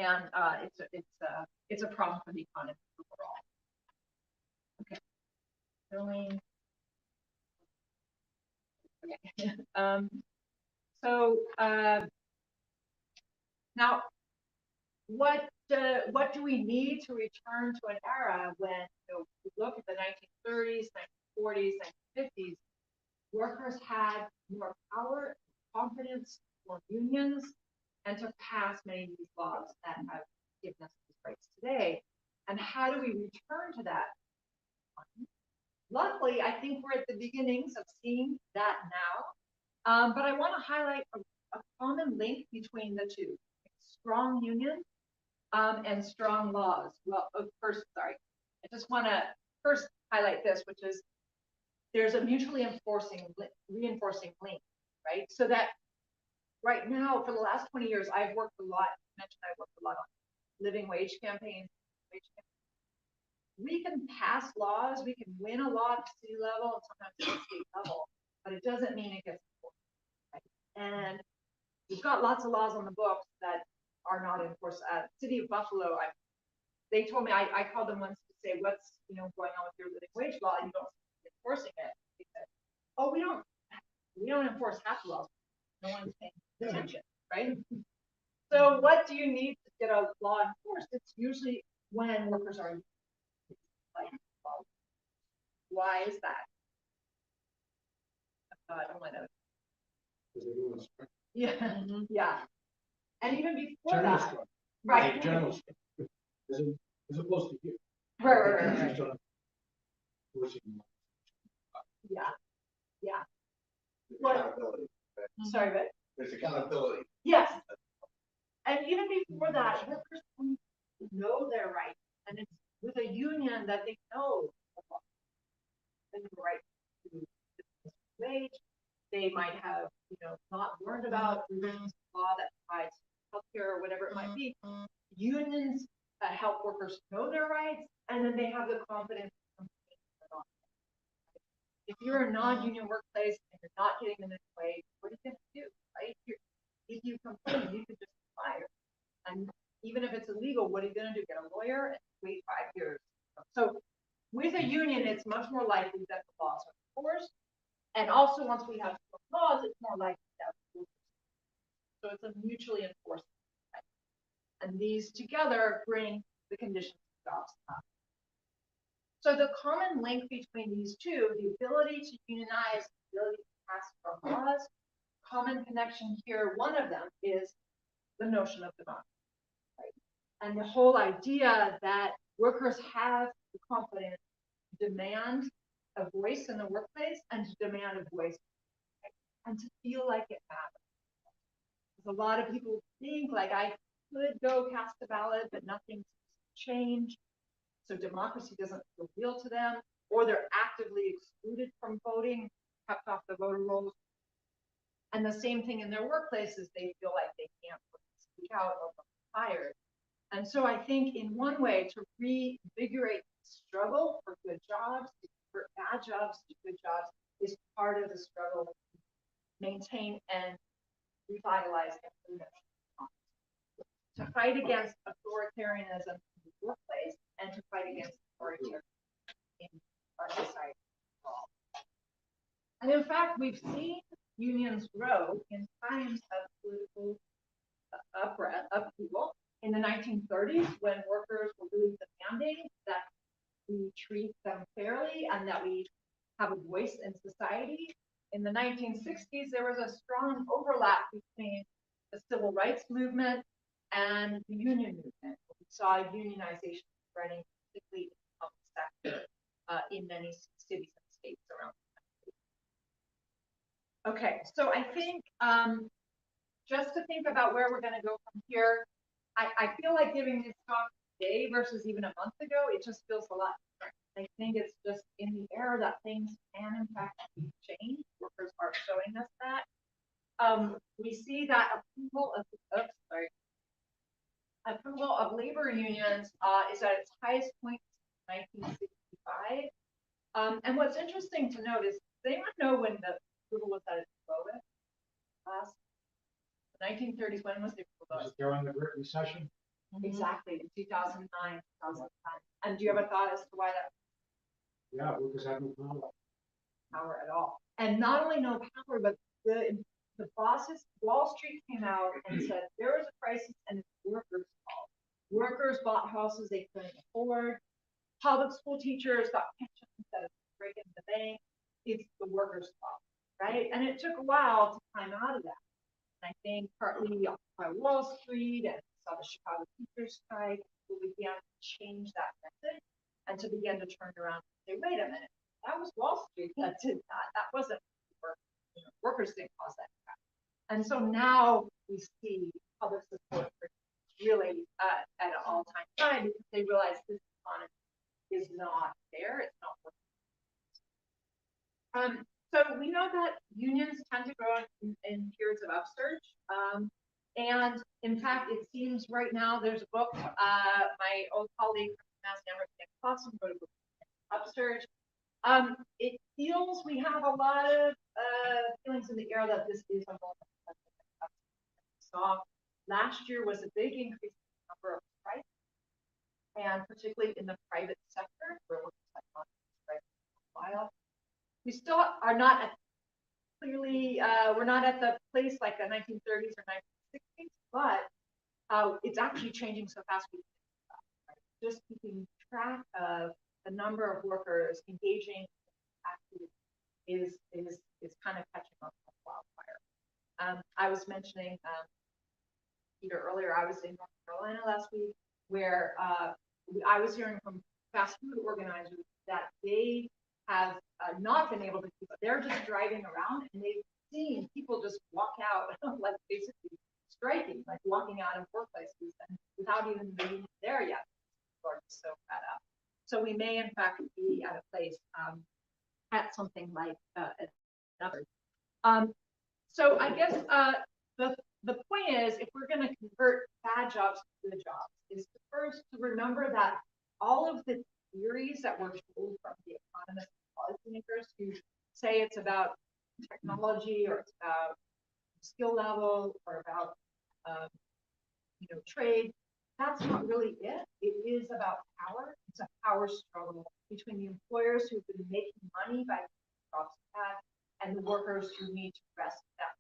and it's a problem for the economy overall. Okay, filling. Okay. So now, what do we need to return to an era when, we look at the 1930s, 1940s, 1950s, workers had more power, confidence, more unions, and to pass many of these laws that have given us these rights today? And how do we return to that? Luckily, I think we're at the beginnings of seeing that now. But I want to highlight a common link between the two: strong unions and strong laws. Well, first, sorry, I just want to first highlight this, which is there's a mutually reinforcing link, right? So that right now, for the last 20 years, I've worked a lot. I mentioned I worked a lot on living wage campaigns. We can pass laws, we can win a law at the city level and sometimes at the state level, but it doesn't mean it gets enforced, right? And we've got lots of laws on the books that are not enforced. City of Buffalo, they told me, I called them once to say, what's going on with your living wage law? You don't seem to be enforcing it. They said, oh, we don't enforce half the laws. No one's paying attention, right? So what do you need to get a law enforced? It's usually when workers are like, well, why is that? I don't want to. Yeah, yeah. And even before general that, strike. right? General strike. As opposed to here. Right. Yeah, yeah. Accountability. Sorry, but There's accountability. yes. And even before that, workers know their rights, and it's with a union that they know the right to wage. They might have, not learned about law that provides healthcare or whatever it might be. Unions help workers know their rights, and then they have the confidence. If you're a non-union workplace and you're not getting the minimum wage, what are you going to do, right? If you complain, you could just be fired. And even if it's illegal, what are you going to do? Get a lawyer and wait 5 years? So with a union, it's much more likely that the laws are enforced. And also, once we have laws, it's more likely that rules. So it's a mutually enforced. And these together bring the conditions of jobs up. So the common link between these two, the ability to unionize, the ability to pass from laws, common connection here, one of them is the notion of democracy, right? And the whole idea that workers have the confidence to demand a voice in the workplace and to demand a voice, right? And to feel like it matters. Because a lot of people think like I could go cast a ballot, but nothing's changed. So democracy doesn't feel real to them, or they're actively excluded from voting, kept off the voter rolls. And the same thing in their workplaces, they feel like they can't speak out or get fired. And so I think in one way to reinvigorate the struggle for good jobs, for bad jobs to good jobs, is part of the struggle to maintain and revitalize to fight against authoritarianism in the workplace and to fight against authoritarianism in our society. And in fact, we've seen unions grow in times of political upheaval. In the 1930s, when workers were really demanding that we treat them fairly and that we have a voice in society. In the 1960s, there was a strong overlap between the civil rights movement and the union movement. We saw unionization spreading, particularly in the public sector, in many cities and states around the country. Okay, so I think just to think about where we're going to go from here, I feel like giving this talk today versus even a month ago, it just feels a lot different. I think it's just in the air that things can in fact change. Workers are showing us that. We see that approval of labor unions is at its highest point since 1965. And what's interesting to note is, does anyone know when the approval was at its lowest? The 1930s, when was the approval? Was it during the Great Recession? exactly, in 2009, 2010. And do you have a thought as to why that Yeah, workers have no power. power at all? And not only no power, but the bosses, Wall Street came out and said there was a crisis and it's workers' fault. Workers bought houses they couldn't afford. Public school teachers got pensions instead of breaking the bank. It's the workers' fault, right? And it took a while to climb out of that. And I think partly by Wall Street and saw the Chicago teachers strike, we began to change that message and to begin to turn around and say, wait a minute, that was Wall Street that did that. That wasn't workers didn't cause that. And so now we see public support for really at an all-time high because they realize this economy is not there. It's not working. So we know that unions tend to grow in periods of upsurge. And in fact, it seems right now there's a book, my old colleague from Mass University of Boston wrote a book, Upsurge. It feels we have a lot of feelings in the air that this is a moment. Saw last year was a big increase in the number of strikes, and particularly in the private sector, where workers have not striked for a while. We still are not at clearly we're not at the place like the 1930s or 1960s, but it's actually changing so fast. Just keeping track of the number of workers engaging is kind of catching up like wildfire. I was mentioning Peter earlier. I was in North Carolina last week, where I was hearing from fast food organizers that they have not been able to keep up. They're just driving around and they've seen people just walk out, like basically striking, like walking out of workplaces and without even being there yet. People are just so fed up. So we may, in fact, be at a place at something like another. So I guess the point is, if we're going to convert bad jobs to good jobs, is to first to remember that all of the theories that were told from the economists and policymakers who say it's about technology or it's about skill level or about trade, that's not really it. It is about power. It's a power struggle between the employers who've been making money by jobs bad and the workers who need to rest that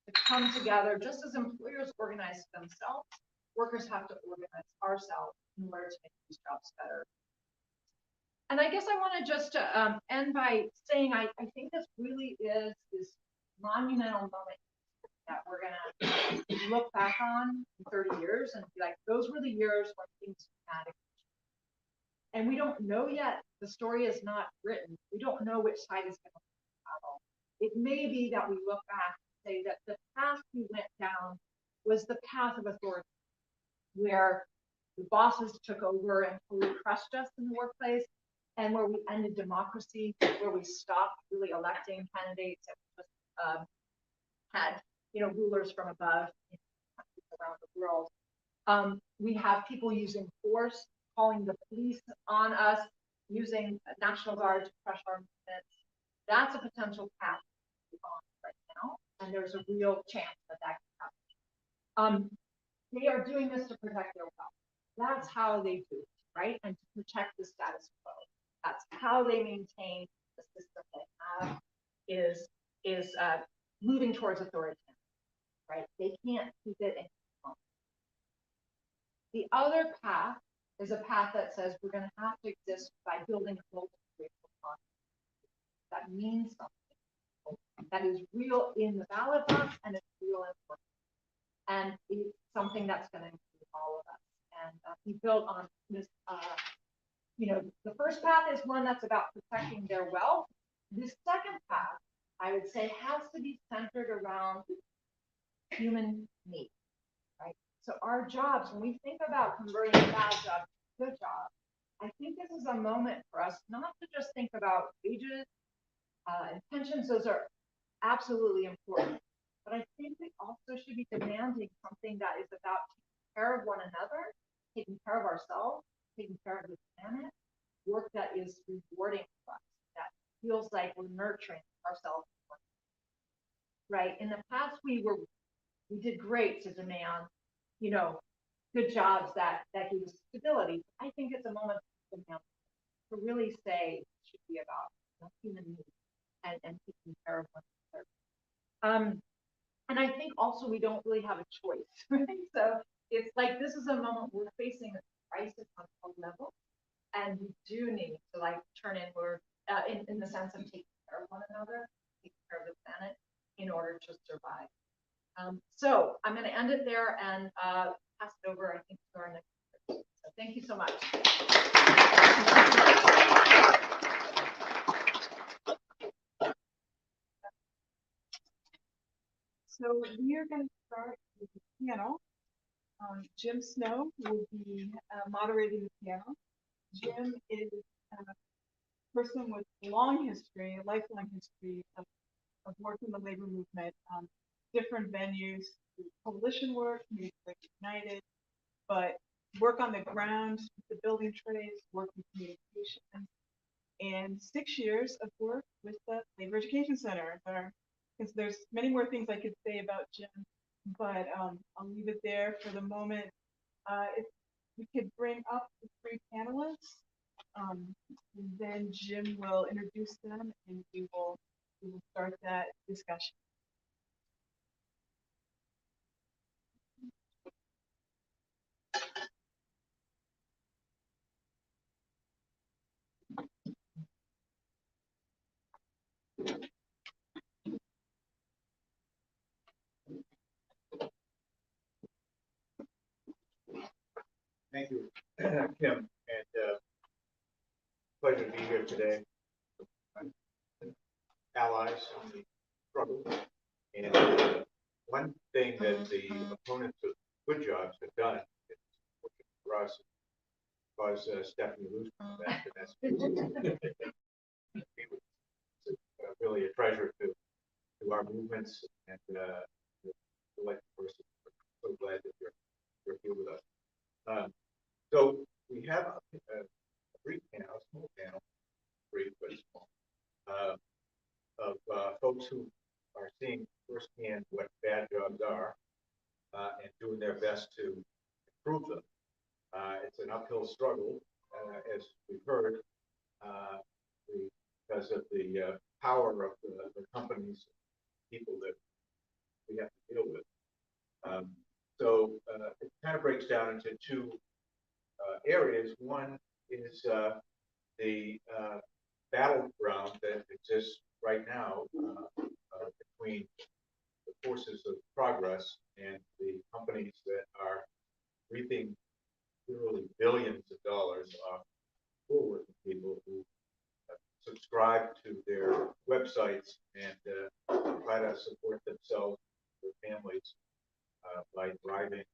to come together. Just as employers organize themselves, workers have to organize ourselves in order to make these jobs better. And I guess I want to just end by saying I think this really is this monumental moment that we're going to look back on in 30 years and be like, those were the years when things dramatically changed. And we don't know yet. The story is not written. We don't know which side is going to battle. It may be that we look back and say that the path we went down was the path of authority, where the bosses took over and totally crushed us in the workplace, and where we ended democracy, where we stopped really electing candidates and just had rulers from above in countries around the world. We have people using force, calling the police on us, using National Guard to crush our movements. That's a potential path on right now, and there's a real chance that can happen. They are doing this to protect their wealth. That's how they do it, right? And to protect the status quo. That's how they maintain the system they have is moving towards authoritarian, right? They can't keep it in control. The other path is a path that says we're going to have to exist by building a global racial economy. That means something that is real in the ballot box and it's real in work. And it's something that's going to include all of us. And we built on this. The first path is one that's about protecting their wealth. This second path, I would say, has to be centered around human needs, right? So our jobs, when we think about converting a bad job to a good job, I think this is a moment for us not to just think about wages and pensions. Those are absolutely important. But I think we also should be demanding something that is about taking care of one another, taking care of ourselves, taking care of the planet, work that is rewarding for us, that feels like we're nurturing ourselves. Right? In the past, we did great to demand, good jobs that give us stability. I think it's a moment to really say it should be about human needs and taking care of one another. And I think also we don't really have a choice, right? So it's like this is a moment we're facing a crisis on all levels, and we do need to like turn inward in the sense of taking care of one another, taking care of the planet in order to survive. So I'm going to end it there and pass it over, I think, to our next person. So thank you so much. So we are going to start with the piano. Jim Snow will be moderating the piano. Jim is a person with a long history, a lifelong history of work in the labor movement, different venues, coalition work, Music United, but work on the ground, the building trades, work in communications, and 6 years of work with the Labor Education Center. Because there's many more things I could say about Jim, but I'll leave it there for the moment. If we could bring up the 3 panelists, then Jim will introduce them and we will start that discussion. Thank you, Kim, and pleasure to be here today. Allies in the struggle, and one thing that the opponents of good jobs have done is for us was Stephanie Loosman back, and that's really a treasure to our movements, and like person. So glad that you're here with us. So we have a brief panel, a small panel, brief but small, of folks who are seeing firsthand what bad jobs are and doing their best to improve them. It's an uphill struggle, as we've heard, because of the power of the companies, people that we have to deal with. So it kind of breaks down into 2 areas. One is the battleground that exists right now between the forces of progress and the companies that are reaping literally billions of dollars off poor working people who subscribe to their websites and try to support themselves and their families by driving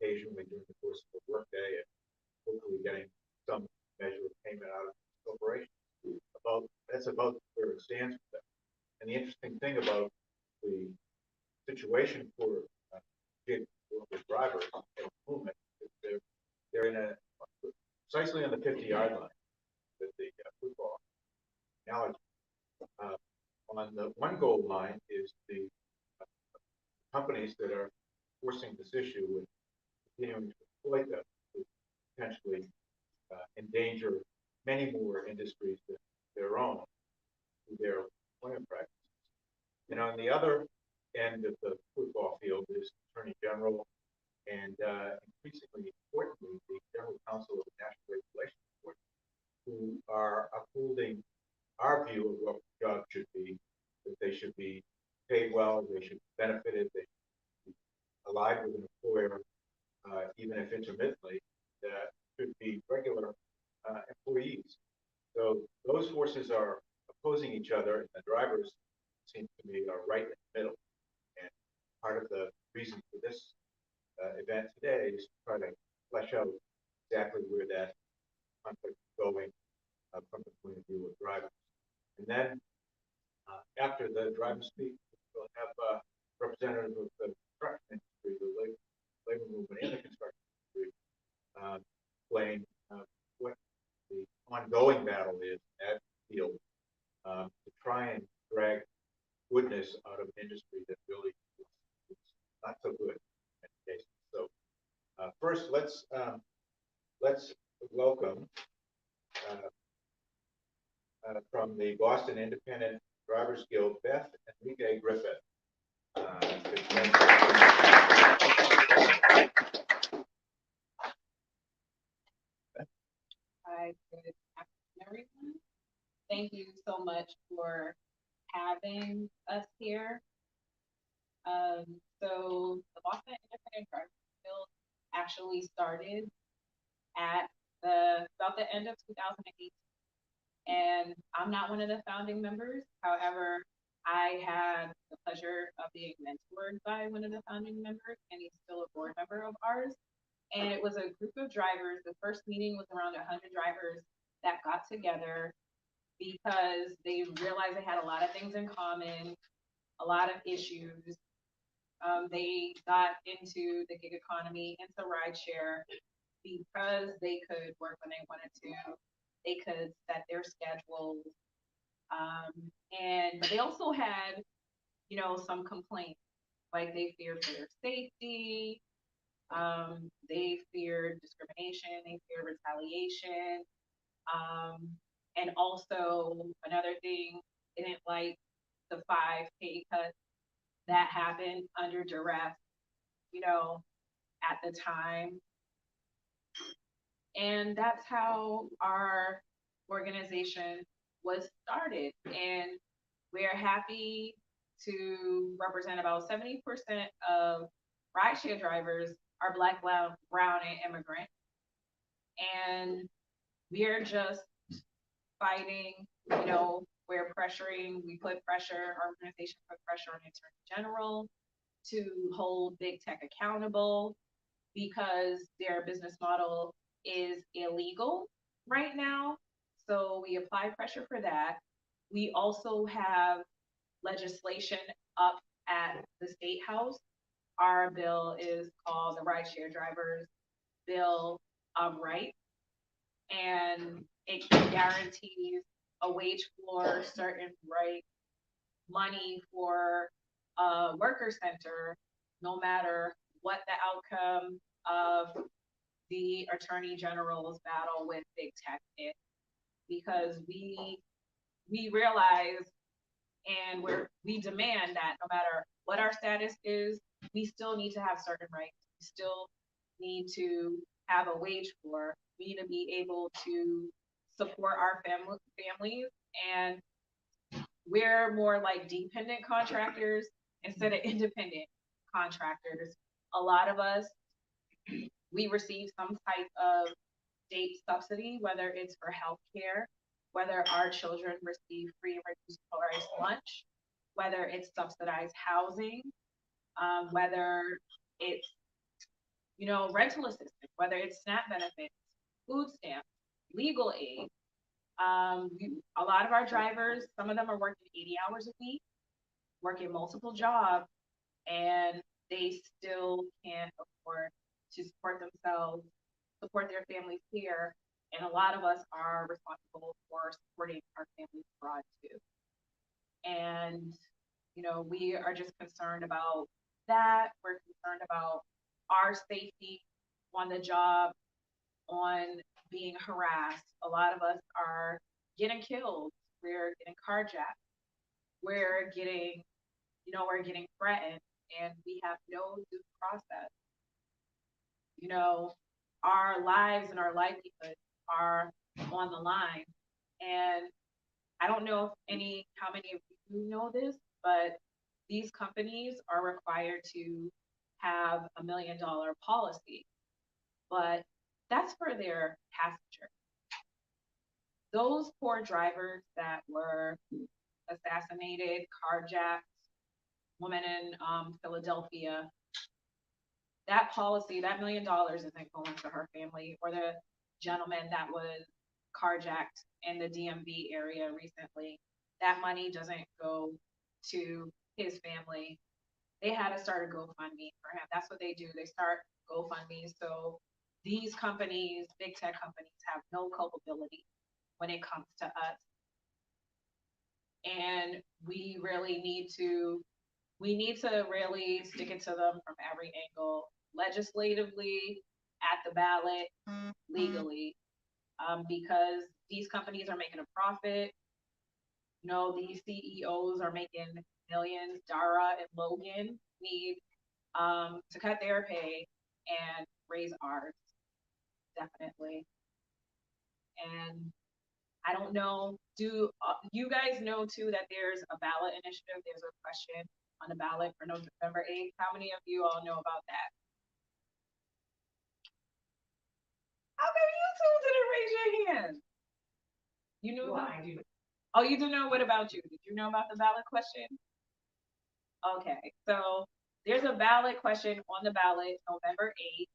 occasionally during the course of the workday and hopefully getting some measure of payment out of the corporation. That's about where it stands with them. And the interesting thing about the situation for gig worker drivers in the movement is they're in precisely on the 50-yard line with the football analogy. On the one goal line is the companies that are forcing this issue and continuing to exploit them to potentially endanger many more industries than their own through their employment practices. And on the other end of the football field is the Attorney General and increasingly importantly, the General Counsel of the National Labor Relations Board, who are upholding our view of what jobs should be, that they should be paid well, they should be benefited, they should be allied with an employer, even if intermittently, that should be regular employees. So those forces are opposing each other, and the drivers, it seems to me, are right in the middle. And part of the reason for this event today is to try to flesh out exactly where that conflict is going from the point of view of drivers. And then after the drivers speak, we'll have representatives of the construction industry, the labor movement and the construction industry, explain what the ongoing battle is in that field to try and drag goodness out of an industry that really is not so good in many cases. So first, let's welcome from the Boston Independent Drivers Guild, Beth Enrique Griffith. Hi, good afternoon, everyone. Thank you so much for having us here. So the Boston Independent Drivers Guild actually started at about the end of 2008, and I'm not one of the founding members. However, I had the pleasure of being mentored by one of the founding members, and he's still a board member of ours. And it was a group of drivers. The first meeting was around 100 drivers that got together because they realized they had a lot of things in common, a lot of issues. They got into the gig economy, into rideshare, because they could work when they wanted to. They could set their schedules. But they also had, some complaints, like they feared for their safety. They feared discrimination, they feared retaliation. And also another thing, they didn't like the 5 pay cuts that happened under duress, at the time. And that's how our organization was started. And we're happy to represent about 70% of rideshare drivers are Black, brown, and immigrant. And we're just fighting, we're pressuring, we put pressure, our organization put pressure on Attorney General to hold big tech accountable because their business model is illegal right now. So we apply pressure for that. We also have legislation up at the State House. Our bill is called the Rideshare Drivers Bill of Rights, and it guarantees a wage floor, certain rights, money for a worker center, no matter what the outcome of the Attorney General's battle with big tech is, because we realize and we demand that no matter what our status is, we still need to have certain rights. We still need to have a wage floor. We need to be able to support our families, and we're more like dependent contractors instead of independent contractors. A lot of us, we receive some type of state subsidy, whether it's for healthcare, whether our children receive free and reduced price lunch, whether it's subsidized housing, whether it's, rental assistance, whether it's SNAP benefits, food stamps, legal aid. A lot of our drivers, some of them are working 80 hours a week, working multiple jobs, and they still can't afford to support themselves, support their families here. And a lot of us are responsible for supporting our families abroad too. And, we are just concerned about that. We're concerned about our safety on the job, on being harassed. A lot of us are getting killed. We're getting carjacked. We're getting, we're getting threatened, and we have no due process. Our lives and our livelihoods are on the line. And I don't know how many of you know this, but these companies are required to have $1 million policy, but that's for their passenger. Those poor drivers that were assassinated, carjacked, woman in Philadelphia, that policy, that $1 million isn't going to her family, or the gentleman that was carjacked in the DMV area recently. That money doesn't go to his family. They had to start a GoFundMe for him. That's what they do. They start GoFundMe. So these companies, big tech companies, have no culpability when it comes to us. And we need to really stick it to them from every angle, legislatively, the ballot legally, because these companies are making a profit. You know, these CEOs are making millions. Dara and Logan need to cut their pay and raise ours, definitely. And I don't know, do you guys know too that there's a ballot initiative? There's a question on the ballot for November 8th. How many of you all know about that? How come you two didn't raise your hand? You knew Well, about I do. Oh, you do know. What about you? Did you know about the ballot question? Okay, so there's a ballot question on the ballot November 8th,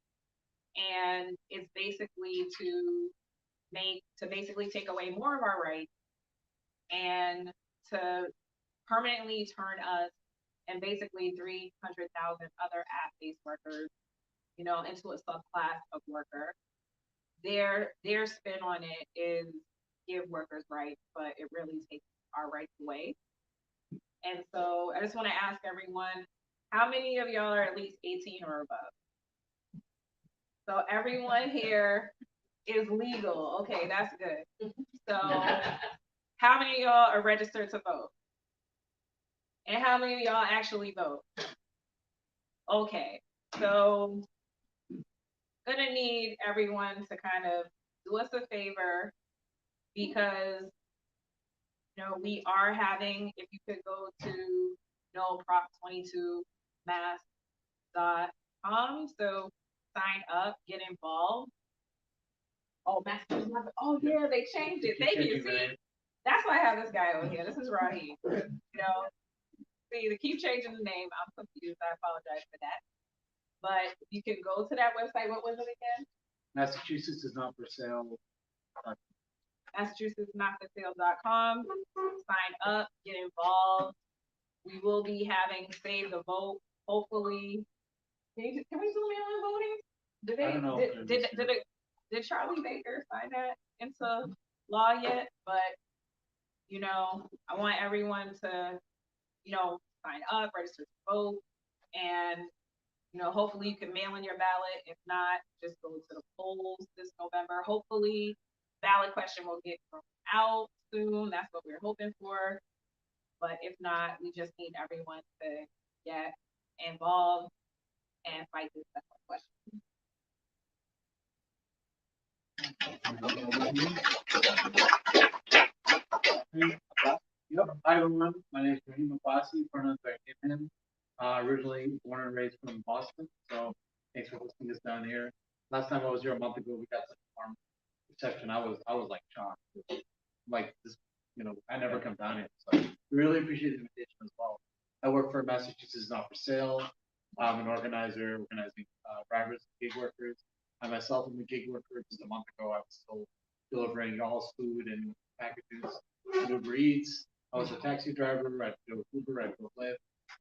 and it's basically to basically take away more of our rights and to permanently turn us and basically 300,000 other app-based workers, you know, into a subclass of worker. Their spin on it is give workers rights, but it really takes our rights away. And so I just want to ask everyone, how many of y'all are at least 18 or above? So everyone here is legal. Okay, that's good. So how many of y'all are registered to vote? And how many of y'all actually vote? Okay, so gonna need everyone to kind of do us a favor, because we are having, if you could go to prop22mass.com, so sign up, get involved. Oh, Massachusetts, oh yeah, they changed it. Thank you. See, that's why I have this guy over here. This is Raheem. See, they keep changing the name. I'm confused. I apologize for that. But you can go to that website. What was it again? Massachusetts is not for sale. MassachusettsNotForSale.com. Sign up, get involved. We will be having Save the Vote. Hopefully, can we zoom in on voting? I don't know Did Charlie Baker sign that into law yet? But I want everyone to sign up, register to vote, and hopefully you can mail in your ballot. If not, just go to the polls this November. Hopefully, ballot question will get thrown out soon. That's what we're hoping for. But if not, we just need everyone to get involved and fight this ballot question. Yep. Hi everyone. My name is Raheem Abbasi, pronouns are him. Originally born and raised from Boston, so thanks for hosting us down here. Last time I was here a month ago, we got such a warm reception. I was like shocked. Like this, I never come down here, so we really appreciate the invitation as well. I work for Massachusetts Not for Sale. I'm an organizer organizing drivers and gig workers. I myself am a gig worker. Just a month ago, I was still delivering y'all's food and packages and Uber Eats. I was a taxi driver. I drove Uber. I drove Lyft.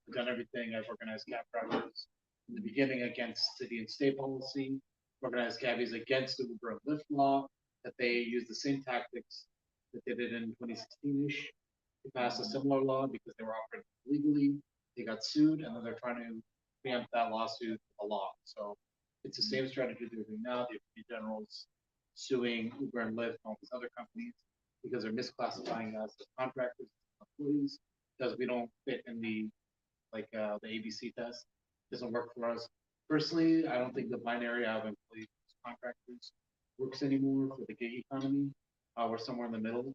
I've done everything. I've organized cab drivers in the beginning against city and state policy. Organized cabbies against the Uber and Lyft law, that they use the same tactics that they did in 2016-ish. They passed a similar law because they were operating illegally. They got sued, and then they're trying to preempt that lawsuit with a law. So it's the same strategy they're doing now. The Attorney General's suing Uber and Lyft and all these other companies because they're misclassifying us as contractors, employees, because we don't fit in the ABC test. Doesn't work for us. Personally, I don't think the binary of employees contractors works anymore for the gig economy. We're somewhere in the middle.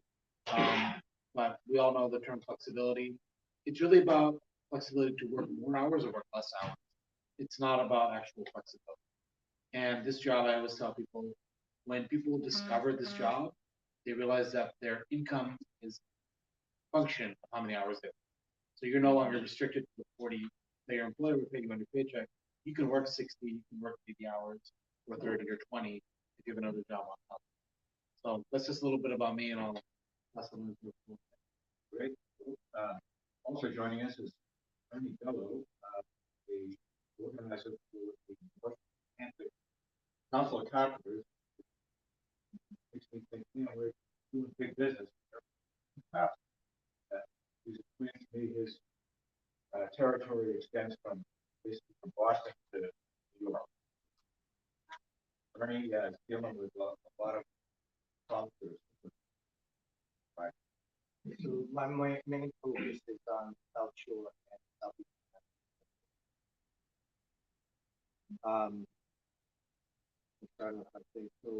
But we all know the term flexibility. It's really about flexibility to work more hours or work less hours. It's not about actual flexibility. And this job, I always tell people, when people discover this job, they realize that their income is function of how many hours they work. So you're no longer restricted to the 40 that your employer would pay you on your paycheck. You can work 60, you can work 80 hours, or 30 or 20 if you have another job on top. So that's just a little bit about me, and I'll pass it on to you. Great. Also joining us is Ernie Bello, the organizer for the North Atlantic Council of Carpenters. Makes me think, we're doing big business here. He's explained to me his territory extends from basically from Boston to New York. attorney, yeah, is dealing with a lot of conflicts. So my main focus is on South Shore and Southeast. I'm starting with my thing. So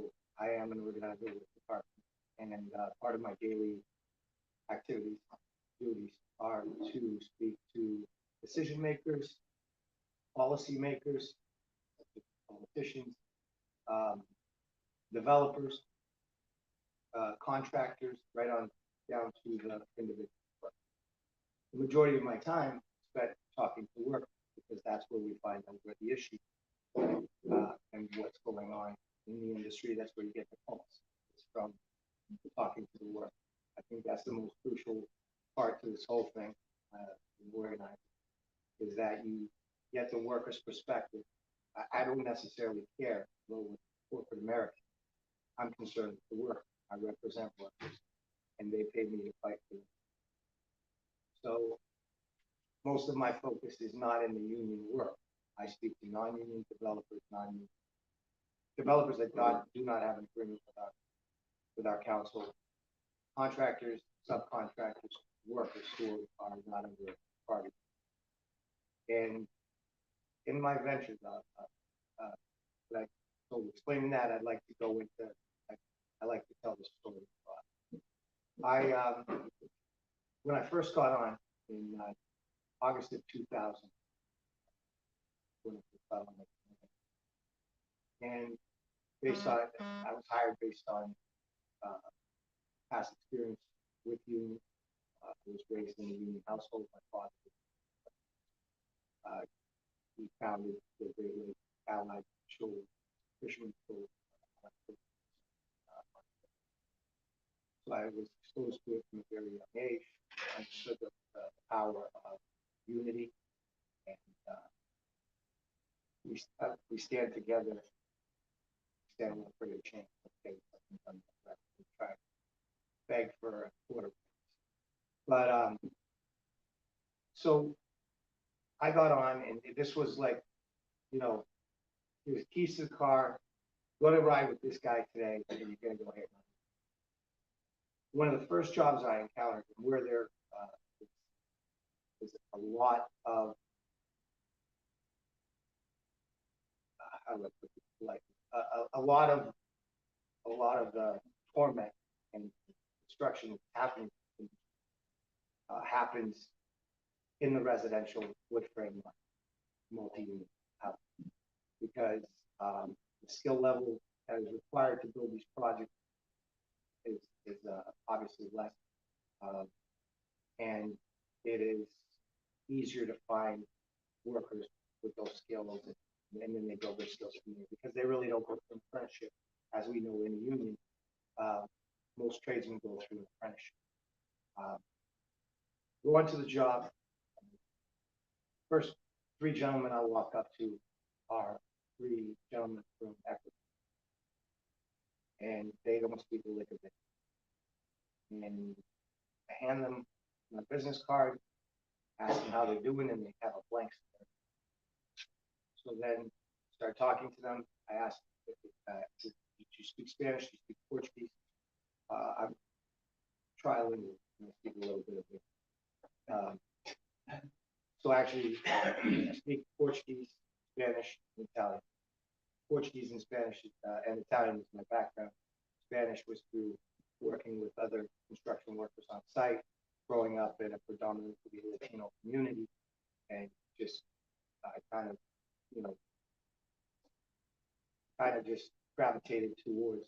I am an organizer with the department, and part of my daily activities, duties are to speak to decision makers, policy makers, politicians, developers, contractors, right on down to the individual. The majority of my time spent talking to work because that's where we find out where the issue and what's going on in the industry. That's where you get the pulse. It's from talking to the work. I think that's the most crucial part to this whole thing, organizing, is that you get the worker's perspective. I don't necessarily care with corporate America. I'm concerned with the work. I represent workers, and they pay me to fight for them. So most of my focus is not in the union work. I speak to non-union developers, developers that do not have an agreement with our council, contractors, subcontractors, workers who are not under the party. And in my ventures, so explaining that, I'd like to go into, I like to tell the story. When I first got on in August of 2000, when I first got on, and based on, I was hired based on past experience with union. I was raised in a union household. My father, he founded the Great Lakes Allied Shore Fishermen's School. So I was exposed to it from a very young age. I understood the power of unity, and we stand together, stand with for a change. Okay, we try to beg for a quarter. But so I got on, and this was like, you know, he was keys to the car. Go to ride with this guy today, and you're gonna go ahead. One of the first jobs I encountered, and where there is a lot of how do I put it, like a lot of torment and destruction happens in the residential wood frame multi-unit house, because the skill level that is required to build these projects is obviously less, and it is easier to find workers with those skills, and then they build their skills from there, because they really don't go through an apprenticeship. As we know in the union, most tradesmen go through an apprenticeship. Go on to the job. First three gentlemen I walk up to are three gentlemen from Ecuador, and they don't speak a lick of it. And I hand them my business card, ask them how they're doing, and they have a blank stare. So then start talking to them. I ask, did you speak Spanish? Do you speak Portuguese? I'm trilingual, and I speak a little bit of it. So actually, I speak Portuguese, Spanish, and Italian. Portuguese and Spanish and Italian is my background. Spanish was through working with other construction workers on site, growing up in a predominantly Latino community, and just I kind of, just gravitated towards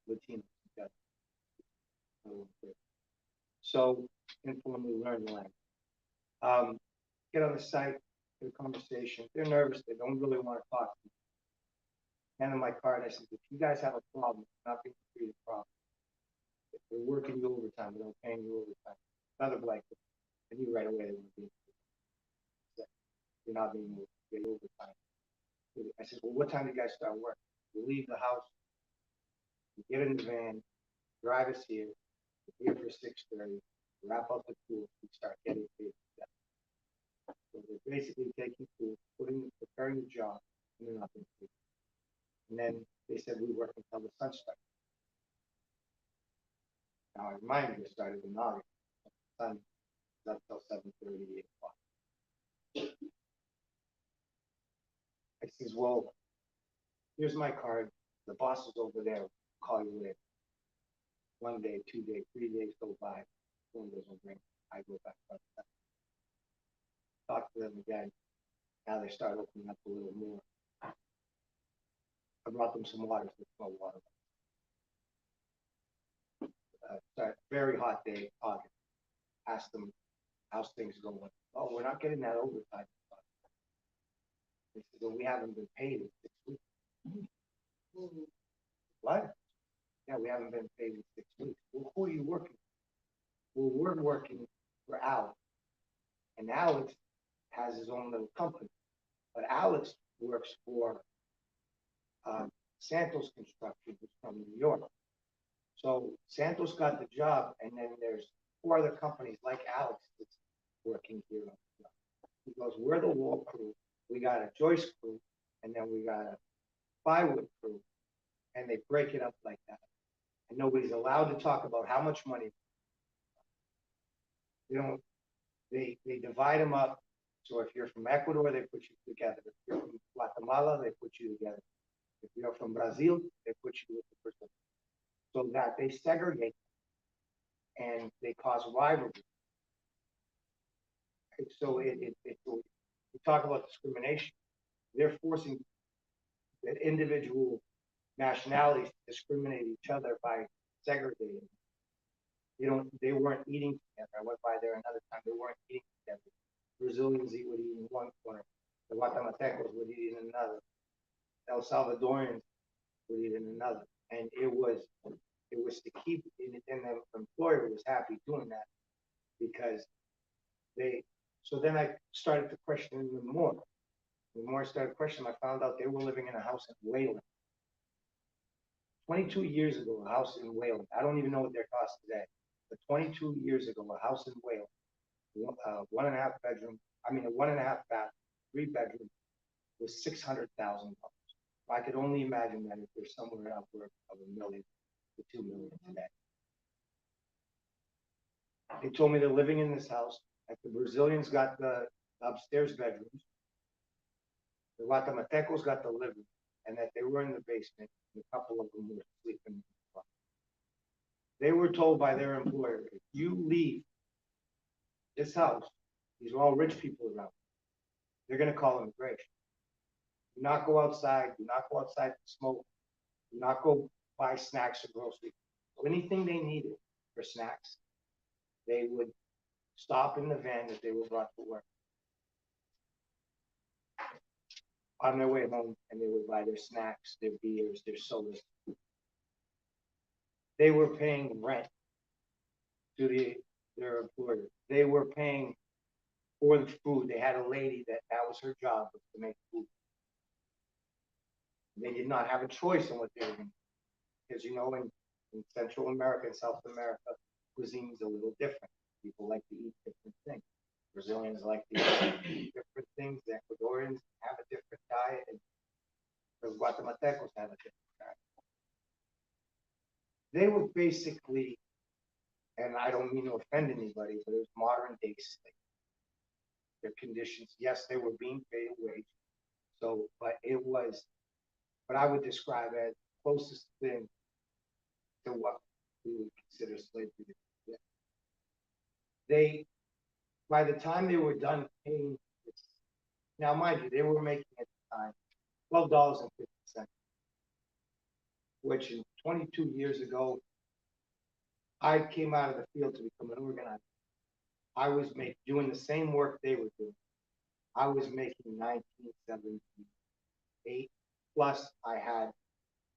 Latino. So informally learn the language. Get on the site, get a conversation. They're nervous. They don't really want to talk to me. Hand them my card. I said, if you guys have a problem, it's not being treated problem. If they're working you overtime, they don't pay you overtime. Another blanket. I knew right away they weren't being treated. You're not being paid overtime. I said, well, what time do you guys start work? We leave the house, we get in the van, drive us here, we're here for 6:30, wrap up the tools, we start getting paid. So they're basically taking tools, preparing the job, and they're not being paid. And then they said we work until the sun strikes. Now, I remind you, it started in August. The sun is up till 7:30, 8 o'clock. I says, well, here's my card. The boss is over there. I'll call you later. 1 day, 2 days, 3 days go by. Phone doesn't ring. I go back up. Talk to them again. Now they start opening up a little more. I brought them some water. There's no water. Sorry, very hot day, August. Asked them, how's things going? Oh, we're not getting that overtime. They said, well, we haven't been paid in 6 weeks. What? Yeah, we haven't been paid in 6 weeks. Well, who are you working for? Well, we're working for Alex. And Alex has his own little company. But Alex works for Santos Construction, who's from New York. So Santos got the job, and then there's 4 other companies like Alex that's working here. He goes, we're the wall crew, we got a joist crew, and then we got a plywood crew, and they break it up like that. And nobody's allowed to talk about how much money. They divide them up. So if you're from Ecuador, they put you together. If you're from Guatemala, they put you together. If you're from Brazil, they put you with the person. So that they segregate and they cause rivalry. So we talk about discrimination. They're forcing the individual nationalities to discriminate each other by segregating. They weren't eating together. I went by there another time. They weren't eating together. Brazilians would eat in one corner. The Guatemaltecos would eat in another. El Salvadorians would eat in another. And it was to keep, and the employer was happy doing that because so then I started to question them more. The more I started questioning, I found out they were living in a house in Wayland. 22 years ago, a house in Wayland. I don't even know what their cost today, but 22 years ago, a house in Wayland, 1.5 bedroom, a 1.5 bath, 3 bedroom, was $600,000. I could only imagine that if there's somewhere upward of $1 million to $2 million today. They told me they're living in this house, that the Brazilians got the upstairs bedrooms, the Guatemaltecos got the living, and that they were in the basement, and a couple of them were sleeping in the front. They were told by their employer, if you leave this house, these are all rich people around, they're going to call immigration. Do not go outside. Do not go outside to smoke. Do not go buy snacks or groceries. So anything they needed for snacks, they would stop in the van that they were brought to work on their way home, and they would buy their snacks, their beers, their sodas. They were paying rent to their employer. They were paying for the food. They had a lady that was her job, was to make food. They did not have a choice in what they were doing. Because, in Central America and South America, cuisine is a little different. People like to eat different things. Brazilians like to eat different things. The Ecuadorians have a different diet. And the Guatemaltecos have a different diet. They were basically, and I don't mean to offend anybody, but it was modern day slavery. Their conditions, yes, they were being paid a wage. So, but it was what I would describe as closest thing to what we would consider slavery. By the time they were done paying, now mind you, they were making at the time $12.50, which in 22 years ago, I came out of the field to become an organizer. I was doing the same work they were doing. I was making $19.78, plus I had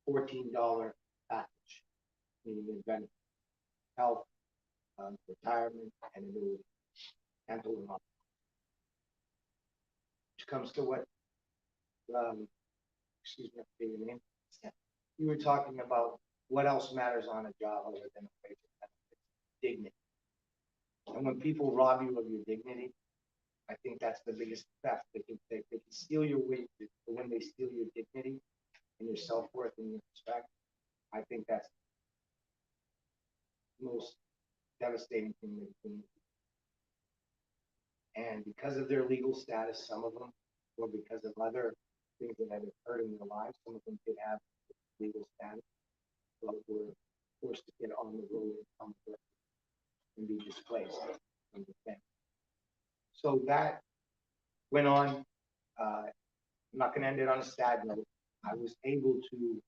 $14 package, meaning benefits, health, retirement, and annuity, dental and all. Which comes to what, excuse me, I forget your name. You were talking about what else matters on a job other than a wage and benefits. Dignity. And when people rob you of your dignity, I think that's the biggest theft. They can steal your wages, but when they steal your dignity, and your self-worth and your respect, I think that's the most devastating thing that you can do. And because of their legal status, some of them, or because of other things that have occurred in their lives, some of them did have legal status, but were forced to get on the road and come to work and be displaced from the family. So that went on. I'm not going to end it on a sad note. I was able to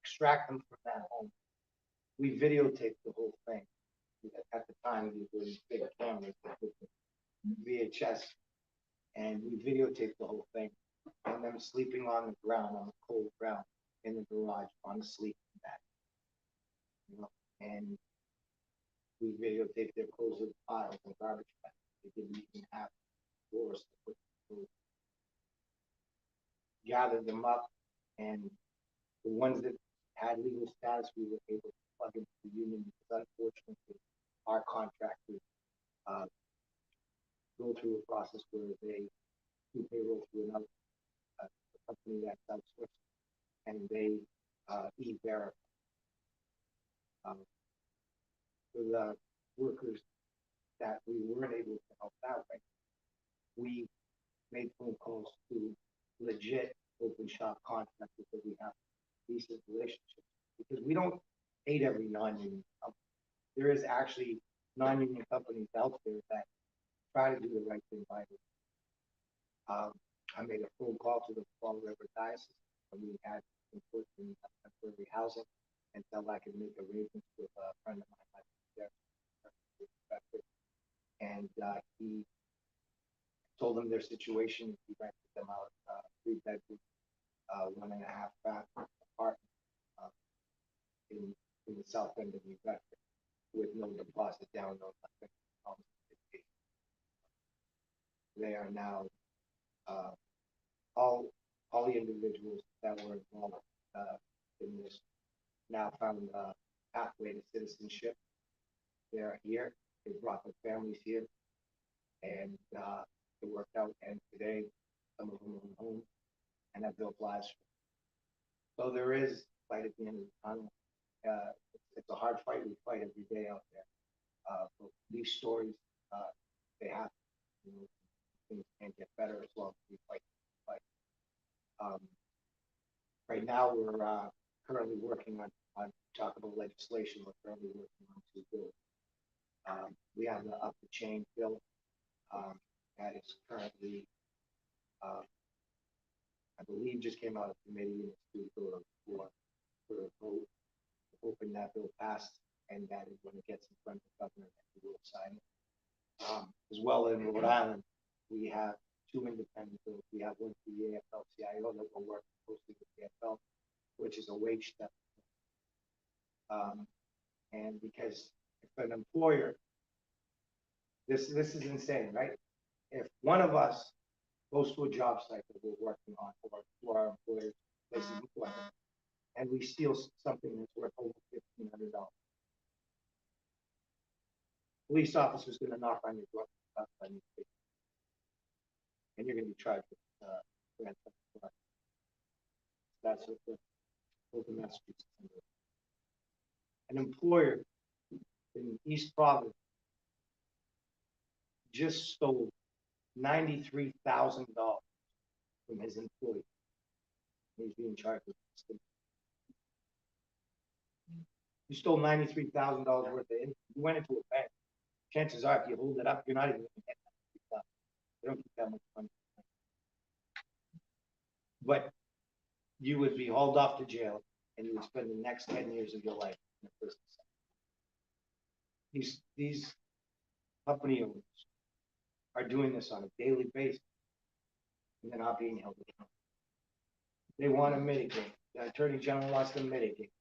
extract them from that home. We videotaped the whole thing. At the time, these were big cameras with VHS, and we videotaped the whole thing, and them sleeping on the ground, on the cold ground, in the garage, on the sleeping bag. You know, and we videotaped their clothes in piles and garbage bags. They didn't even have doors to put the clothes. Gathered them up, and the ones that had legal status, we were able to plug into the union because unfortunately, our contractors go through a process where they do payroll through another company that's outsourced, and they e-verify. For the workers that we weren't able to help out, right, we made phone calls to legit open shop contractors that we have decent relationships, because we don't hate every non-union company. There is actually non-union companies out there that try to do the right thing by them. I made a phone call to the Fall River Diocese when we had input in temporary housing until I could make arrangements with a friend of mine there. And he told them their situation. He rented them out 3-bedroom, 1.5 bath apartment in the south end of New Bedford with no deposit down, no nothing. They are now all the individuals that were involved in this now found a pathway to citizenship. They are here. They brought their families here, and it worked out. And today, some of them are home and have built lives. So there is light at the end of the tunnel. It's a hard fight we fight every day out there. But these stories, they happen. You know, things can't get better as long as we fight. Right now, we're currently working on talk about legislation. We're currently working on 2 bills. We have the up the chain bill that is currently, I believe, just came out of committee and it's due for a vote. Hoping that bill passed, and that is when it gets in front of the governor, that he will sign it. As well in Rhode Island, we have 2 independent bills. We have one for the AFL-CIO that will work closely with the AFL, which is a wage step. And because if an employer, this is insane, right? If one of us goes to a job site that we're working on or to our employer's place of employment, and we steal something that's worth over $1,500, police officer's going to knock on your door, and you're going to be charged with grand theft auto. That's what the open Massachusetts. An employer in East Providence just stole $93,000 from his employee. He's being charged with this. You stole $93,000 worth of income. You went into a bank. Chances are, if you hold it up, you're not even going to get that. They don't keep that much money. But you would be hauled off to jail, and you would spend the next 10 years of your life in a prison cell. These company owners are doing this on a daily basis, and they're not being held accountable. They want to mitigate. The Attorney General wants to mitigate.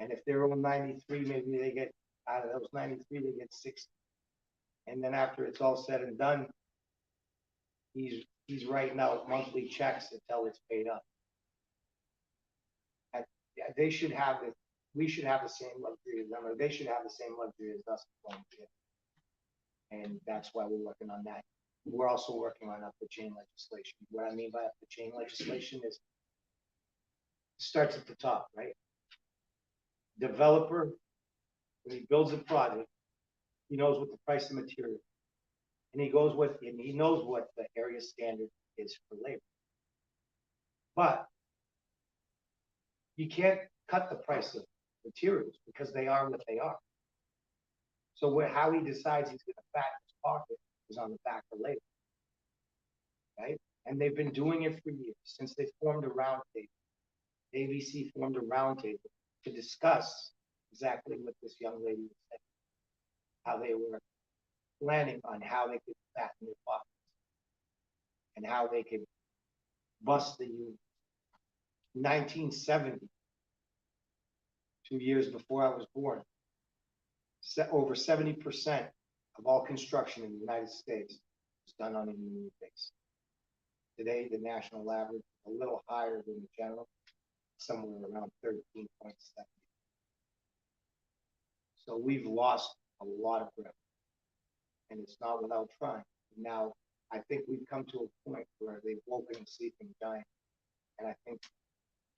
And if they're on 93, maybe they get, out of those 93, they get 60. And then after it's all said and done, he's writing out monthly checks until it's paid up. And they should have it. We should have the same luxury as them, or they should have the same luxury as us. And that's why we're working on that. We're also working on up the chain legislation. What I mean by up the chain legislation is starts at the top, right? Developer, when he builds a project, he knows what the price of material, and he knows what the area standard is for labor. But you can't cut the price of materials because they are what they are. So how he decides he's going to fatten his pocket is on the back of labor, right? And they've been doing it for years, since they formed a roundtable. ABC formed a roundtable to discuss exactly what this young lady was saying, how they were planning on how they could fatten their pockets and how they could bust the union. 1970, 2 years before I was born, over 70% of all construction in the United States is done on a union basis. Today, the national average is a little higher than the general, somewhere around 13.7. So we've lost a lot of ground, and it's not without trying. Now, I think we've come to a point where they've woken the sleeping giant, and I think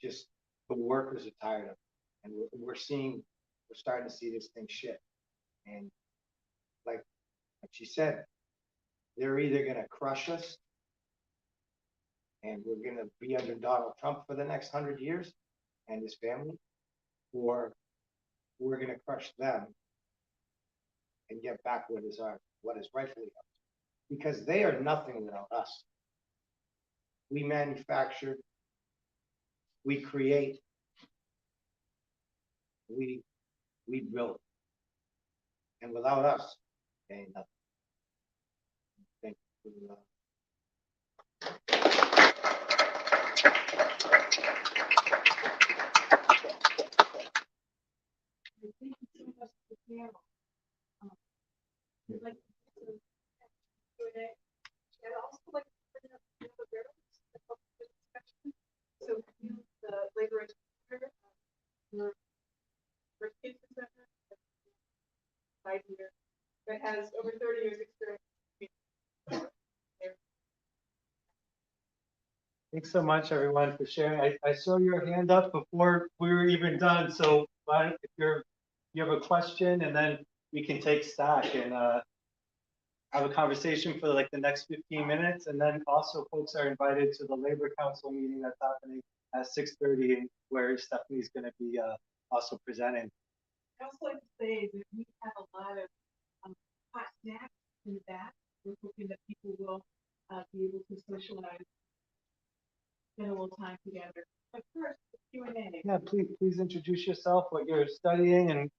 just the workers are tired of it, and we're starting to see this thing shift. And like she said, they're either going to crush us and we're going to be under Donald Trump for the next 100 years and his family, or we're going to crush them and get back what is rightfully ours. Because they are nothing without us. We manufacture, we create, we build. And without us, they ain't nothing. Thank you for Thank you so much for the panel. I'd like to Q&A. I'd also like to bring up the other barrels that help with the discussion. So you, the labor educator, your kids center, 5 years, that has over 30 years experience. Thanks so much, everyone, for sharing. I saw your hand up before we were even done. So if you have a question, and then we can take stock and have a conversation for like the next 15 minutes. And then also folks are invited to the Labor Council meeting that's happening at 6:30, where Stephanie's going to be also presenting. I also like to say that we have a lot of hot snacks in the back. We're hoping that people will be able to socialize, spend a little time together. But first, the Q&A. Yeah, please introduce yourself, what you're studying, and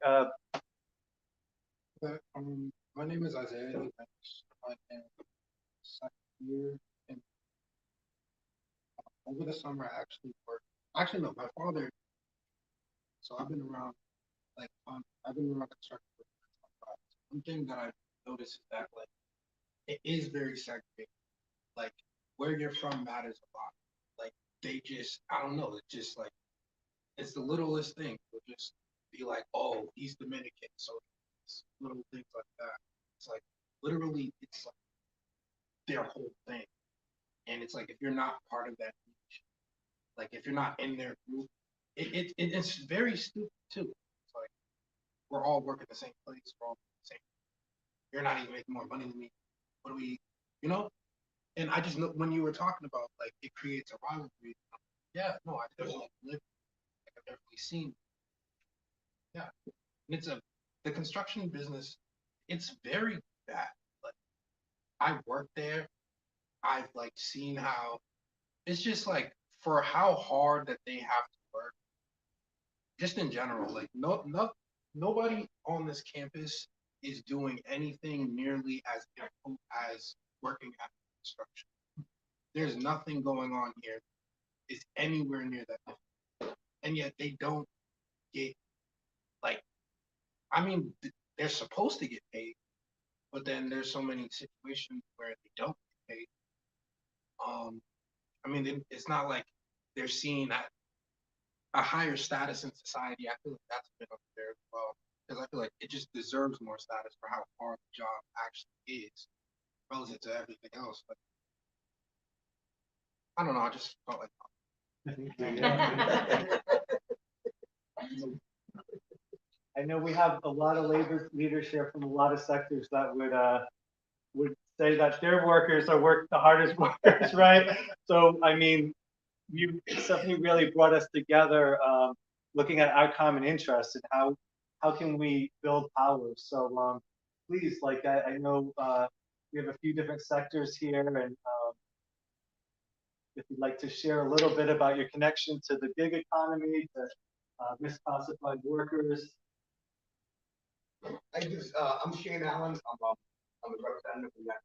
my name is Isaiah. I am second year, and over the summer I actually worked. Actually, no, my father. So I've been around, I've been around construction for 25 years. One thing that I've noticed is that it is very segregated. Like where you're from matters a lot. Like they just, I don't know, it's just like it's the littlest thing. They'll just be like, oh, he's Dominican, so it's little things like that. It's like literally, it's like their whole thing. And it's like if you're not part of that niche, like if you're not in their group, it's very stupid too. It's like we're all working the same place, we're all the same. You're not even making more money than me. What do we, you know? And I just know when you were talking about like it creates a rivalry. Yeah, no, I definitely live. I've definitely seen. Yeah, and the construction business. It's very bad. Like I work there. I've seen how it's just like for how hard that they have to work. Just in general, nobody on this campus is doing anything nearly as difficult as working at construction. There's nothing going on here is anywhere near that difficult. And yet they don't get they're supposed to get paid, but then there's so many situations where they don't get paid. It's not like they're seen at a higher status in society. I feel like that's a bit unfair as well, because I feel like it just deserves more status for how hard the job actually is relative to everything else. But I don't know. I just felt like I know we have a lot of labor leaders here from a lot of sectors that would say that their workers are the hardest workers, right? So, I mean, Stephanie really brought us together, looking at our common interests and how can we build power. So, please, like, I know, we have a few different sectors here, and if you'd like to share a little bit about your connection to the gig economy, to misclassified workers. I'm Shane Allen. I'm the representative from that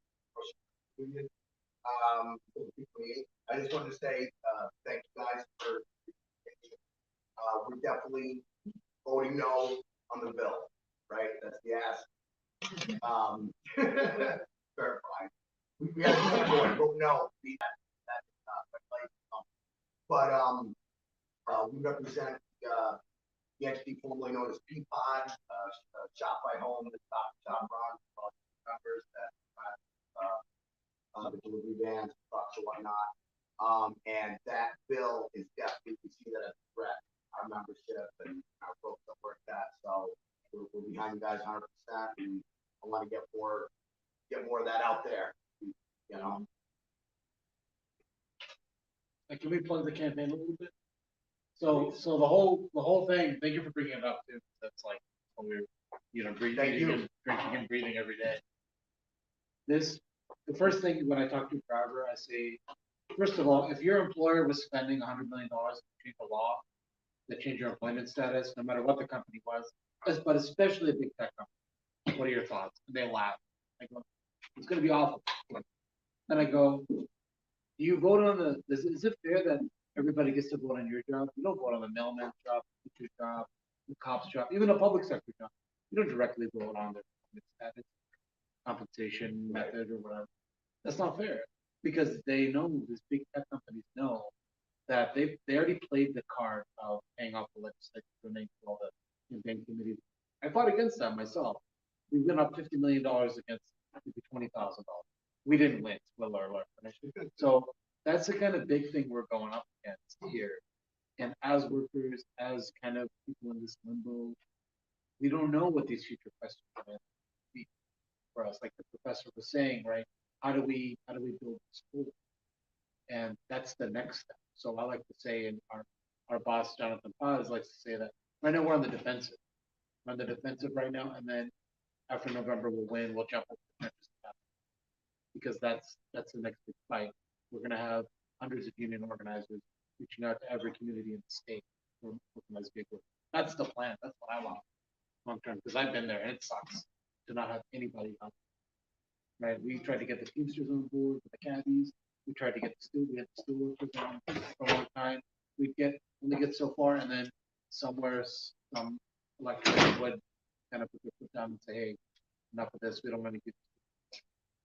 union. I just wanted to say thank you guys for we're definitely voting no on the bill, right? That's the ask. Verified. We have to vote no. But we represent the entity formerly known as Peapod, Shop by Home, the Shop Run, members that the delivery vans, trucks, or whatnot. And that bill is definitely, we see that as a threat, our membership and our folks that work that. So we're behind you guys 100%, and I want to get more of that out there. You know. And can we plug the campaign a little bit? So the whole thing. Thank you for bringing it up too. That's like when we're breathing and drinking and breathing every day. The first thing when I talk to a driver, I say, first of all, if your employer was spending $100 million to change the law, to change your employment status, no matter what the company was, but especially a big tech company, what are your thoughts? And they laugh. I go, it's going to be awful. And I go, do you vote on is it fair that everybody gets to vote on your job? You don't vote on the mailman's job, the teacher's job, the cop's job, even a public sector job. You don't directly vote on their status, compensation method, or whatever. That's not fair, because they know, these big tech companies know that they already played the card of paying off the legislature for all the campaign committees. I fought against that myself. We went up $50 million against maybe $20,000. We didn't win. Spoiler alert. So that's the kind of big thing we're going up against here. And as workers, as kind of people in this limbo, we don't know what these future questions are going to be for us. Like the professor was saying, right? How do we build school? And that's the next step. So I like to say, and our boss Jonathan Paz likes to say that right now we're on the defensive. We're on the defensive right now, and then after November we'll win. We'll jump up the trenches because that's the next big fight. We're gonna have hundreds of union organizers reaching out to every community in the state for organized gig work. That's the plan. That's what I want long term, because I've been there and it sucks to not have anybody on. Right? We tried to get the Teamsters on board with the cabbies. We tried to get we had the steel workers on for a long time. We only get so far, and then somewhere some elected would kind of put their foot down and say, hey, enough of this, we don't want to get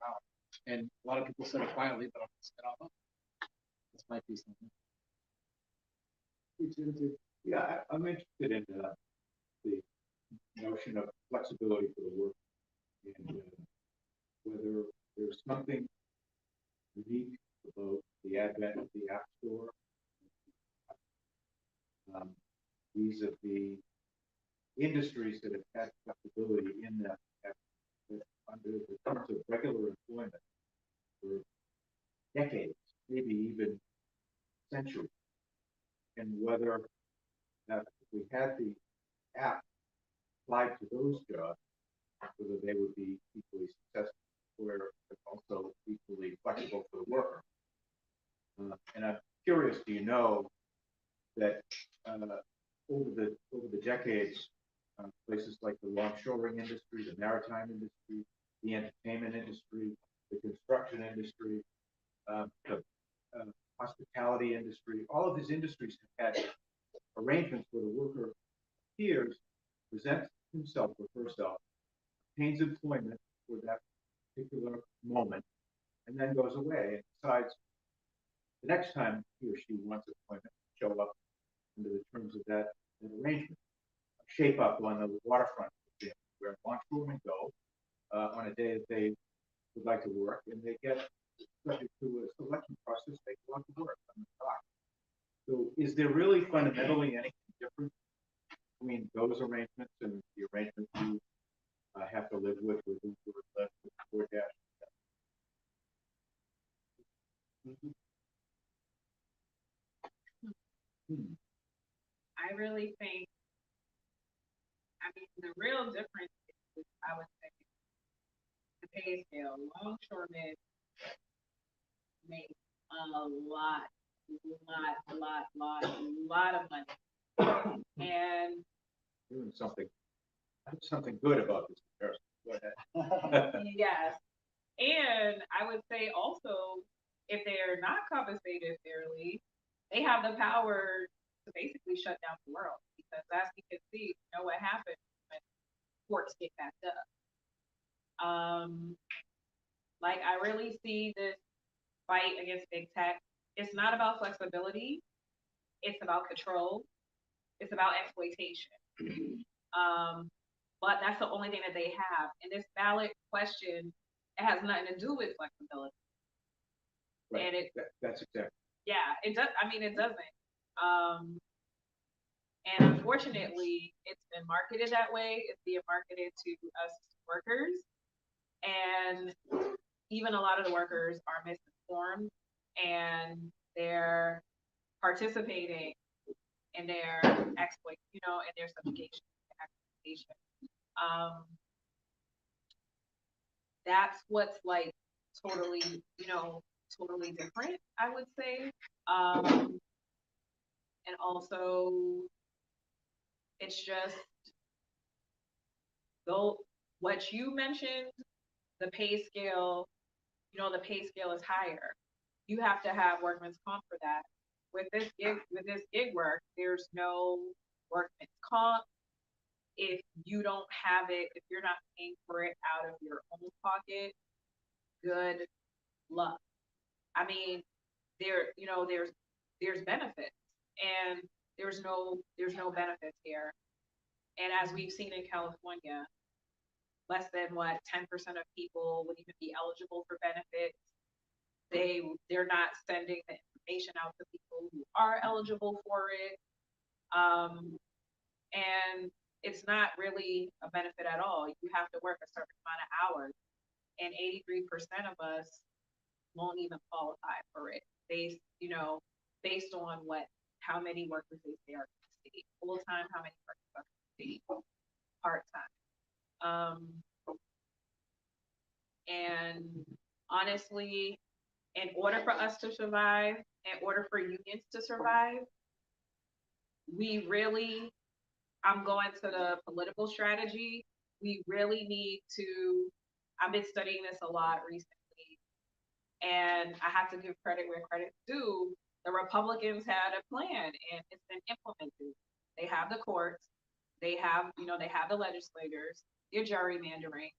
out. And a lot of people said it quietly, but I'm going to say it out loud. That's my piece on it. Yeah, I'm interested in the notion of flexibility for the worker, and whether there's something unique about the advent of the App Store vis-a-vis industries that have had flexibility in that under the terms of regular employment for decades, maybe even centuries, and whether that if we had the app applied to those jobs, whether they would be equally successful or also equally flexible for the worker. And I'm curious, do you know that over the decades, places like the longshoring industry, the maritime industry, the entertainment industry, the construction industry, the hospitality industry, all of these industries have had arrangements where the worker appears, presents himself or herself, obtains employment for that particular moment, and then goes away and decides the next time he or she wants employment to show up under the terms of that arrangement. Shape up on the waterfront, where longshoremen go on a day that they would like to work, and they get subject to a selection process. They go out to work on the dock. So is there really fundamentally anything different between those arrangements and the arrangements you have to live with Uber, Lyft, with DoorDash? I really think, I mean, the real difference is, I would say, the pay scale. Longshoremen make a lot of money. And Doing something good about this comparison. Go ahead. yes, and I would say also, if they're not compensated fairly, they have the power to basically shut down the world, because as we can see, you know what happens when courts get backed up. Like, I really see this fight against big tech. It's not about flexibility. It's about control. It's about exploitation. But that's the only thing that they have. And this ballot question, it has nothing to do with flexibility. Right. And That's exactly. yeah, it does. I mean, it doesn't. And unfortunately, it's been marketed that way. It's being marketed to us workers. And even a lot of the workers are misinformed, and they're participating in their exploit, in their subjugation and exploitation. That's what's like totally, totally different, I would say. And also, it's just though what you mentioned, the pay scale, the pay scale is higher. You have to have workman's comp for that. With this gig work, there's no workman's comp. If you don't have it, if you're not paying for it out of your own pocket, good luck. I mean, there's benefits, and there's no benefits here. And as we've seen in California, less than 10% of people would even be eligible for benefits. They're not sending the information out to people who are eligible for it. And it's not really a benefit at all. You have to work a certain amount of hours, and 83% of us won't even qualify for it based on how many workers they say are state full time, how many workers are state part time. And honestly, in order for us to survive, in order for unions to survive, I'm going to the political strategy. We really need to, I've been studying this a lot recently, and I have to give credit where credit's due. The Republicans had a plan, and it's been implemented. They have the courts, they have the legislators, they're gerrymandering.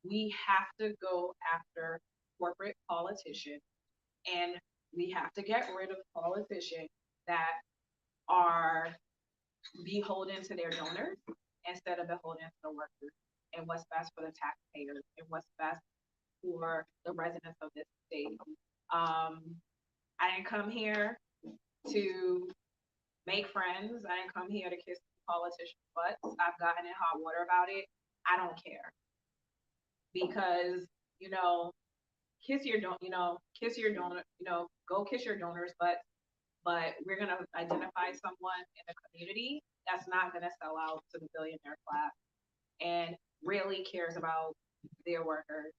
We have to go after corporate politicians, and we have to get rid of politicians that are beholden to their donors instead of beholden to the workers, and what's best for the taxpayers, and what's best for the residents of this state. I didn't come here to make friends. I didn't come here to kiss politicians' butts. I've gotten in hot water about it. I don't care, because kiss your donor, go kiss your donors' butts. But we're going to identify someone in the community that's not going to sell out to the billionaire class and really cares about their workers.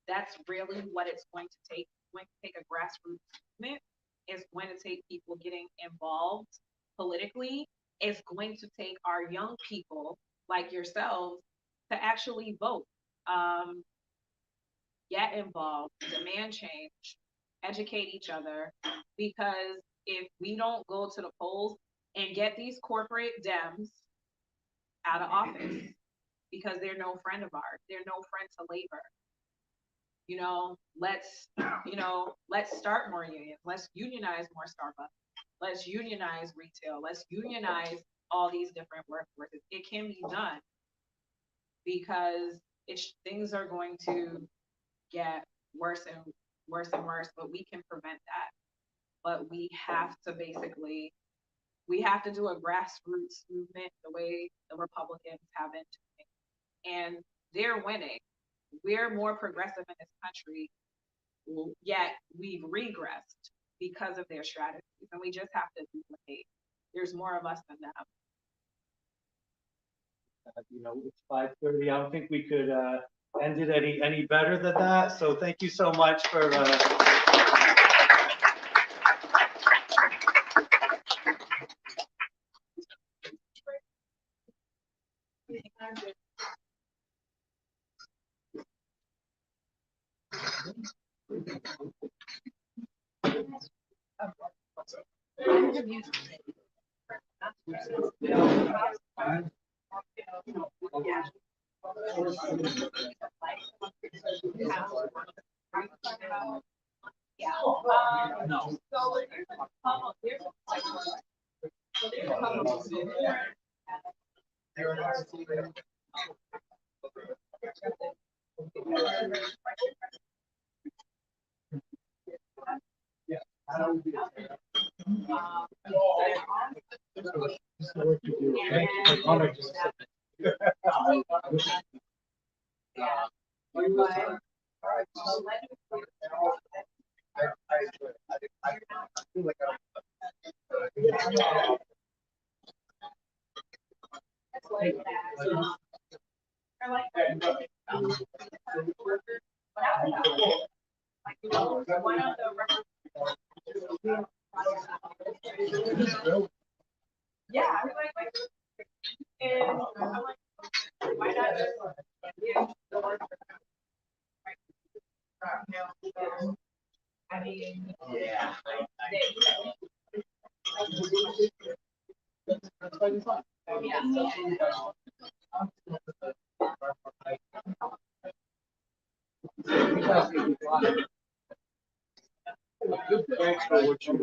That's really what it's going to take. It's going to take a grassroots movement. It's going to take people getting involved politically. It's going to take our young people like yourselves to actually vote, get involved, demand change, educate each other, because if we don't go to the polls and get these corporate Dems out of office, because they're no friend of ours, they're no friend to labor. Let's start more unions. Let's unionize more Starbucks. Let's unionize retail. Let's unionize all these different workforces. It can be done, because things are going to get worse and worse and worse, but we can prevent that. but we have to basically, we have to do a grassroots movement the way the Republicans have been doing. And they're winning. We're more progressive in this country, yet we've regressed because of their strategies, and we just have to duplicate. There's more of us than them. It's 5:30. I don't think we could end it any better than that. So thank you so much for. Yeah, I was like, and I'm like, why not just give the work I mean, Yeah. Thanks for what you